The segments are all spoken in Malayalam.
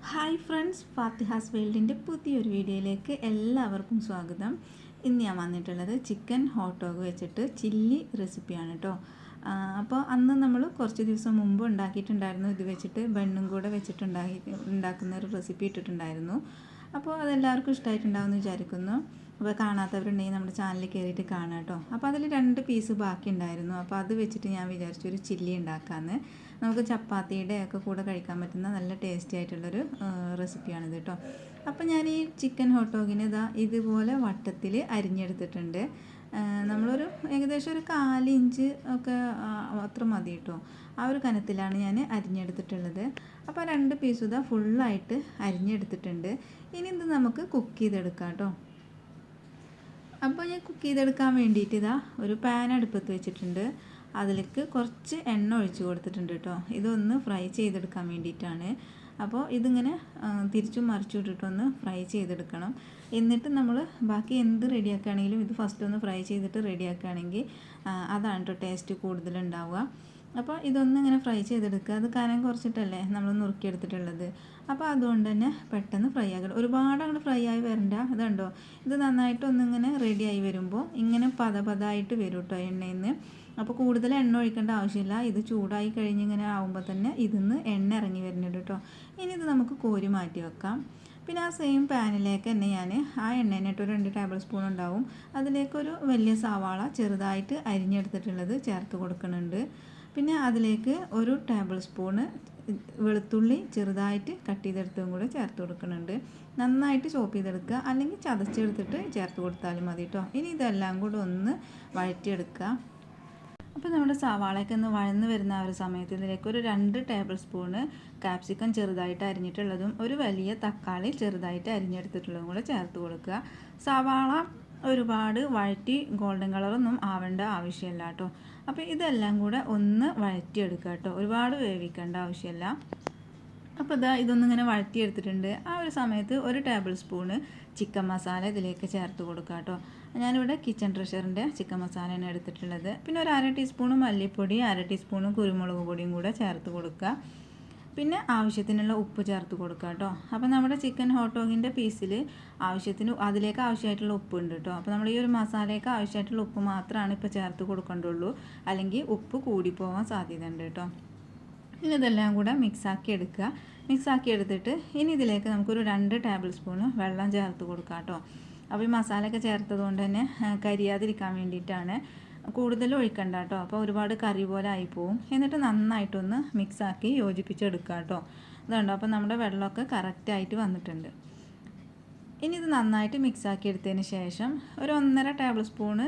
ഹായ് ഫ്രണ്ട്സ്, ഫാത്തിഹാസ് വേൾഡിൻ്റെ പുതിയൊരു വീഡിയോയിലേക്ക് എല്ലാവർക്കും സ്വാഗതം. ഇന്ന് ഞാൻ വന്നിട്ടുള്ളത് ചിക്കൻ ഹോട്ട് ഡോഗ് വെച്ചിട്ട് ചില്ലി റെസിപ്പിയാണ് കേട്ടോ. അപ്പോൾ അന്ന് നമ്മൾ കുറച്ച് ദിവസം മുമ്പ് ഉണ്ടാക്കിയിട്ടുണ്ടായിരുന്നു. ഇത് വെച്ചിട്ട് ബണ്ണും കൂടെ ഉണ്ടാക്കുന്ന ഒരു റെസിപ്പി ഇട്ടിട്ടുണ്ടായിരുന്നു. അപ്പോൾ അതെല്ലാവർക്കും ഇഷ്ടമായിട്ടുണ്ടാവുമെന്ന് വിചാരിക്കുന്നു. അപ്പോൾ കാണാത്തവരുണ്ടെങ്കിൽ നമ്മുടെ ചാനലിൽ കയറിയിട്ട് കാണാം കേട്ടോ. അപ്പോൾ അതിൽ 2 പീസ് ബാക്കി ഉണ്ടായിരുന്നു. അപ്പോൾ അത് വെച്ചിട്ട് ഞാൻ വിചാരിച്ചു ഒരു ചില്ലി ഉണ്ടാക്കാമെന്ന്. നമുക്ക് ചപ്പാത്തിയുടെ ഒക്കെ കൂടെ കഴിക്കാൻ പറ്റുന്ന നല്ല ടേസ്റ്റി ആയിട്ടുള്ളൊരു റെസിപ്പിയാണിത് കേട്ടോ. അപ്പോൾ ഞാൻ ഈ ചിക്കൻ ഹോട്ട് ഡോഗിന് ഇതുപോലെ വട്ടത്തിൽ അരിഞ്ഞെടുത്തിട്ടുണ്ട്. നമ്മളൊരു ഏകദേശം ഒരു 1/4 ഇഞ്ച് ഒക്കെ അത്ര മതി കേട്ടോ. ആ ഒരു കനത്തിലാണ് ഞാൻ അരിഞ്ഞെടുത്തിട്ടുള്ളത്. അപ്പോൾ 2 പീസ് ഫുള്ളായിട്ട് അരിഞ്ഞെടുത്തിട്ടുണ്ട്. ഇനി ഇത് നമുക്ക് കുക്ക് ചെയ്തെടുക്കാം കേട്ടോ. അപ്പോൾ ഞാൻ കുക്ക് ചെയ്തെടുക്കാൻ വേണ്ടിയിട്ട് ഒരു പാൻ അടുപ്പത്ത് വെച്ചിട്ടുണ്ട്. അതിലേക്ക് കുറച്ച് എണ്ണ ഒഴിച്ച് കൊടുത്തിട്ടുണ്ട് കേട്ടോ. ഇതൊന്ന് ഫ്രൈ ചെയ്തെടുക്കാൻ വേണ്ടിയിട്ടാണ്. അപ്പോൾ ഇതിങ്ങനെ തിരിച്ചും മറിച്ചും ഇട്ടിട്ടൊന്ന് ഫ്രൈ ചെയ്തെടുക്കണം. എന്നിട്ട് നമ്മൾ ബാക്കി എന്ത് റെഡിയാക്കുകയാണെങ്കിലും ഇത് ഫസ്റ്റ് ഒന്ന് ഫ്രൈ ചെയ്തിട്ട് റെഡിയാക്കുകയാണെങ്കിൽ അതാണ് കേട്ടോ ടേസ്റ്റ് കൂടുതലുണ്ടാവുക. അപ്പോൾ ഇതൊന്നും ഇങ്ങനെ ഫ്രൈ ചെയ്തെടുക്കുക. അത് കനം കുറച്ചിട്ടല്ലേ നമ്മൾ നുറുക്കിയെടുത്തിട്ടുള്ളത്. അപ്പോൾ അതുകൊണ്ട് തന്നെ പെട്ടെന്ന് ഫ്രൈ ആകണം. ഒരുപാട് അങ്ങോട്ട് ഫ്രൈ ആയി വരണ്ട. അതുണ്ടോ, ഇത് നന്നായിട്ടൊന്നിങ്ങനെ റെഡിയായി വരുമ്പോൾ ഇങ്ങനെ പതപതായിട്ട് വരും കേട്ടോ എണ്ണയിൽ നിന്ന്. അപ്പോൾ കൂടുതൽ എണ്ണ ഒഴിക്കേണ്ട ആവശ്യമില്ല. ഇത് ചൂടായി കഴിഞ്ഞിങ്ങനെ ആകുമ്പോൾ തന്നെ ഇതിന്ന് എണ്ണ ഇറങ്ങി വരുന്നുണ്ട് കേട്ടോ. ഇനി ഇത് നമുക്ക് കോരി മാറ്റി വെക്കാം. പിന്നെ ആ സെയിം പാനിലേക്ക് തന്നെ ഞാൻ ആ എണ്ണേനിട്ട് ഒരു 2 ടേബിൾ സ്പൂൺ ഉണ്ടാവും. അതിലേക്കൊരു വലിയ സവാള ചെറുതായിട്ട് അരിഞ്ഞെടുത്തിട്ടുള്ളത് ചേർത്ത് കൊടുക്കുന്നുണ്ട്. പിന്നെ അതിലേക്ക് 1 ടേബിൾ സ്പൂണ് വെളുത്തുള്ളി ചെറുതായിട്ട് കട്ട് ചെയ്തെടുത്തതും കൂടെ ചേർത്ത് കൊടുക്കുന്നുണ്ട്. നന്നായിട്ട് ചോപ്പ് ചെയ്തെടുക്കുക, അല്ലെങ്കിൽ ചതച്ചെടുത്തിട്ട് ചേർത്ത് കൊടുത്താലും മതി കേട്ടോ. ഇനി ഇതെല്ലാം കൂടെ ഒന്ന് വഴറ്റിയെടുക്കുക. അപ്പോൾ നമ്മുടെ സവാളയൊക്കെ ഒന്ന് വഴന്ന് വരുന്ന ആ ഒരു സമയത്ത് ഇതിലേക്ക് ഒരു 2 ടേബിൾ സ്പൂണ് കാപ്സിക്കം ചെറുതായിട്ട് അരിഞ്ഞിട്ടുള്ളതും ഒരു വലിയ തക്കാളി ചെറുതായിട്ട് അരിഞ്ഞെടുത്തിട്ടുള്ളതും കൂടെ ചേർത്ത് കൊടുക്കുക. സവാള ഒരുപാട് വഴറ്റി ഗോൾഡൻ കളറൊന്നും ആവേണ്ട ആവശ്യമില്ല കേട്ടോ. അപ്പോൾ ഇതെല്ലാം കൂടെ ഒന്ന് വഴറ്റിയെടുക്കുക കേട്ടോ. ഒരുപാട് വേവിക്കേണ്ട ആവശ്യമില്ല. അപ്പോൾ ഇതൊന്നിങ്ങനെ വഴറ്റിയെടുത്തിട്ടുണ്ട്. ആ ഒരു സമയത്ത് 1 ടേബിൾ സ്പൂണ് ചിക്കൻ മസാല ഇതിലേക്ക് ചേർത്ത് കൊടുക്കുക കേട്ടോ. ഞാനിവിടെ കിച്ചൺ ട്രഷറിൻ്റെ ചിക്കൻ മസാലയാണ് എടുത്തിട്ടുള്ളത്. പിന്നെ ഒരു 1/2 ടീസ്പൂണ് മല്ലിപ്പൊടി, 1/2 ടീസ്പൂണ് കുരുമുളക് പൊടിയും കൂടെ ചേർത്ത് കൊടുക്കുക. പിന്നെ ആവശ്യത്തിനുള്ള ഉപ്പ് ചേർത്ത് കൊടുക്കുക കേട്ടോ. അപ്പോൾ നമ്മുടെ ചിക്കൻ ഹോട്ട് ഡോഗിൻ്റെ പീസിൽ അതിലേക്ക് ആവശ്യമായിട്ടുള്ള ഉപ്പ് ഉണ്ട് കേട്ടോ. അപ്പോൾ നമ്മൾ ഈ ഒരു മസാലയ്ക്ക് ആവശ്യമായിട്ടുള്ള ഉപ്പ് മാത്രമാണ് ഇപ്പോൾ ചേർത്ത് കൊടുക്കേണ്ടുള്ളൂ. അല്ലെങ്കിൽ ഉപ്പ് കൂടിപ്പോകാൻ സാധ്യതയുണ്ട് കേട്ടോ. ഇനി ഇതെല്ലാം കൂടെ മിക്സാക്കി എടുക്കുക. മിക്സാക്കി എടുത്തിട്ട് ഇനി ഇതിലേക്ക് നമുക്കൊരു 2 ടേബിൾ സ്പൂണ് വെള്ളം ചേർത്ത് കൊടുക്കാം കേട്ടോ. അപ്പോൾ ഈ മസാലയൊക്കെ ചേർത്തത് കൊണ്ട് തന്നെ കരിയാതിരിക്കാൻ വേണ്ടിയിട്ടാണ്. കൂടുതൽ ഒഴിക്കണ്ട കേട്ടോ. അപ്പോൾ ഒരുപാട് കറി പോലെ ആയിപ്പോവും. എന്നിട്ട് നന്നായിട്ടൊന്ന് മിക്സാക്കി യോജിപ്പിച്ചെടുക്കുക കേട്ടോ. ഇതുണ്ടോ, അപ്പോൾ നമ്മുടെ വെള്ളമൊക്കെ കറക്റ്റായിട്ട് വന്നിട്ടുണ്ട്. ഇനി ഇത് നന്നായിട്ട് മിക്സാക്കി എടുത്തതിന് ശേഷം ഒരു 1.5 ടേബിൾ സ്പൂണ്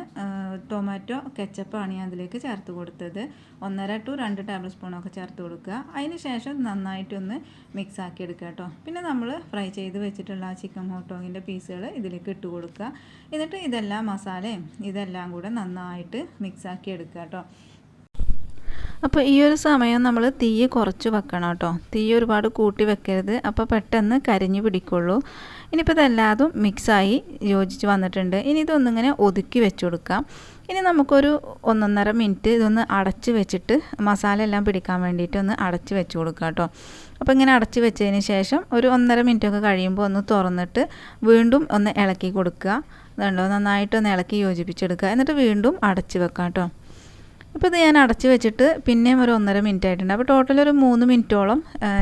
ടൊമാറ്റോ കെച്ചപ്പാണ് ഞാൻ അതിലേക്ക് ചേർത്ത് കൊടുത്തത്. 1.5 to 2 ടേബിൾ സ്പൂണൊക്കെ ചേർത്ത് കൊടുക്കുക. അതിന് ശേഷം നന്നായിട്ടൊന്ന് മിക്സാക്കി എടുക്കുക കേട്ടോ. പിന്നെ നമ്മൾ ഫ്രൈ ചെയ്ത് വെച്ചിട്ടുള്ള ആ ചിക്കൻ ഹോട്ട് ഡോഗിൻ്റെ പീസുകൾ ഇതിലേക്ക് ഇട്ട് കൊടുക്കുക. എന്നിട്ട് ഇതെല്ലാം മസാലയും ഇതെല്ലാം കൂടെ നന്നായിട്ട് മിക്സാക്കി എടുക്കുക കേട്ടോ. അപ്പോൾ ഈ ഒരു സമയം നമ്മൾ തീ കുറച്ച് വെക്കണം കേട്ടോ. തീ ഒരുപാട് കൂട്ടി വെക്കരുത്. അപ്പോൾ പെട്ടെന്ന് കരിഞ്ഞു പിടിക്കുള്ളൂ. ഇനിയിപ്പോൾ ഇതെല്ലാതും മിക്സായി യോജിച്ച് വന്നിട്ടുണ്ട്. ഇനി ഇതൊന്നിങ്ങനെ ഒതുക്കി വെച്ച് കൊടുക്കാം. ഇനി നമുക്കൊരു 1.5 മിനിറ്റ് ഇതൊന്ന് അടച്ച് വെച്ചിട്ട് മസാല എല്ലാം പിടിക്കാൻ വേണ്ടിയിട്ട് ഒന്ന് അടച്ച് വെച്ച് കൊടുക്കുക കേട്ടോ. അപ്പോൾ ഇങ്ങനെ അടച്ച് വെച്ചതിന് ശേഷം ഒരു 1.5 മിനിറ്റൊക്കെ കഴിയുമ്പോൾ ഒന്ന് തുറന്നിട്ട് വീണ്ടും ഒന്ന് ഇളക്കി കൊടുക്കുക. അതുണ്ടോ, നന്നായിട്ടൊന്ന് ഇളക്കി യോജിപ്പിച്ചെടുക്കുക. എന്നിട്ട് വീണ്ടും അടച്ച് വെക്കാം കേട്ടോ. ഇപ്പോൾ ഇത് ഞാൻ അടച്ച് വെച്ചിട്ട് പിന്നെയും ഒരു 1.5 മിനിറ്റ് ആയിട്ടുണ്ട്. അപ്പോൾ ടോട്ടൽ ഒരു 3 മിനിറ്റോളം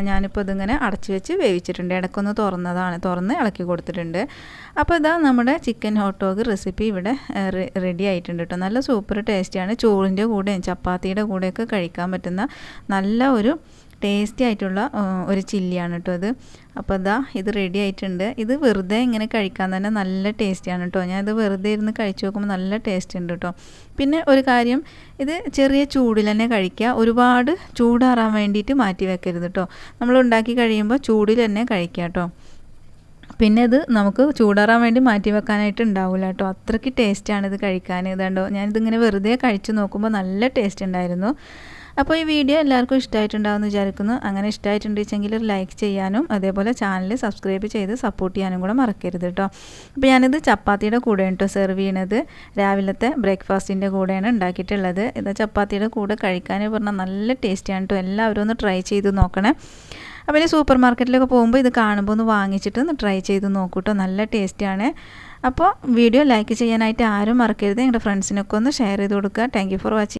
ഞാനിപ്പോൾ ഇതിങ്ങനെ അടച്ച് വെച്ച് വേവിച്ചിട്ടുണ്ട്. ഇടയ്ക്കൊന്ന് തുറന്ന് ഇളക്കി കൊടുത്തിട്ടുണ്ട്. അപ്പോൾ നമ്മുടെ ചിക്കൻ ഹോട്ട് ഡോഗ് റെസിപ്പി ഇവിടെ റെഡി ആയിട്ടുണ്ട് കേട്ടോ. നല്ല സൂപ്പർ ടേസ്റ്റിയാണ്. ചോറിൻ്റെ കൂടെയും ചപ്പാത്തിയുടെ കൂടെയൊക്കെ കഴിക്കാൻ പറ്റുന്ന നല്ല ഒരു ടേസ്റ്റി ആയിട്ടുള്ള ഒരു ചില്ലിയാണ് കേട്ടോ ഇത്. അപ്പോൾ ഇത് റെഡി ആയിട്ടുണ്ട്. ഇത് വെറുതെ ഇങ്ങനെ കഴിക്കാൻ തന്നെ നല്ല ടേസ്റ്റിയാണ് കേട്ടോ. ഞാനിത് വെറുതെ ഇരുന്ന് കഴിച്ച് നോക്കുമ്പോൾ നല്ല ടേസ്റ്റ് ഉണ്ട് കേട്ടോ. പിന്നെ ഒരു കാര്യം, ഇത് ചെറിയ ചൂടിൽ തന്നെ കഴിക്കുക. ഒരുപാട് ചൂടാറാൻ വേണ്ടിയിട്ട് മാറ്റി വെക്കരുത് കേട്ടോ. നമ്മൾ ഉണ്ടാക്കി കഴിയുമ്പോൾ ചൂടിൽ തന്നെ കഴിക്കുക കേട്ടോ. പിന്നെ ഇത് നമുക്ക് ചൂടാറാൻ വേണ്ടി മാറ്റി വെക്കാനായിട്ട് ഉണ്ടാവില്ല കേട്ടോ. അത്രയ്ക്ക് ടേസ്റ്റാണ് ഇത് കഴിക്കാൻ. ഇതുണ്ടോ, ഞാനിതിങ്ങനെ വെറുതെ കഴിച്ച് നോക്കുമ്പോൾ നല്ല ടേസ്റ്റ് ഉണ്ടായിരുന്നു. അപ്പോൾ ഈ വീഡിയോ എല്ലാവർക്കും ഇഷ്ടമായിട്ടുണ്ടാകുമെന്ന് വിചാരിക്കുന്നു. അങ്ങനെ ഇഷ്ടമായിട്ടുണ്ടെങ്കിൽ ഒരു ലൈക്ക് ചെയ്യാനും അതേപോലെ ചാനൽ സബ്സ്ക്രൈബ് ചെയ്ത് സപ്പോർട്ട് ചെയ്യാനും കൂടെ മറക്കരുത് കേട്ടോ. അപ്പോൾ ഞാനിത് ചപ്പാത്തിയുടെ കൂടെയാണ് കേട്ടോ സെർവ് ചെയ്യണത്. രാവിലത്തെ ബ്രേക്ക്ഫാസ്റ്റിൻ്റെ കൂടെയാണ് ഉണ്ടാക്കിയിട്ടുള്ളത്. ഇത് ചപ്പാത്തിയുടെ കൂടെ കഴിക്കാൻ പറഞ്ഞാൽ നല്ല ടേസ്റ്റിയാണ് കേട്ടോ. എല്ലാവരും ഒന്ന് ട്രൈ ചെയ്ത് നോക്കണേ. അപ്പോൾ ഇനി സൂപ്പർ മാർക്കറ്റിലൊക്കെ പോകുമ്പോൾ ഇത് കാണുമ്പോൾ ഒന്ന് വാങ്ങിച്ചിട്ട് ഒന്ന് ട്രൈ ചെയ്ത് നോക്കൂട്ടോ, നല്ല ടേസ്റ്റിയാണ്. അപ്പോൾ വീഡിയോ ലൈക്ക് ചെയ്യാനായിട്ട് ആരും മറക്കരുത്. നിങ്ങളുടെ ഫ്രണ്ട്സിനൊക്കെ ഒന്ന് ഷെയർ ചെയ്ത് കൊടുക്കുക. Thank you for watching.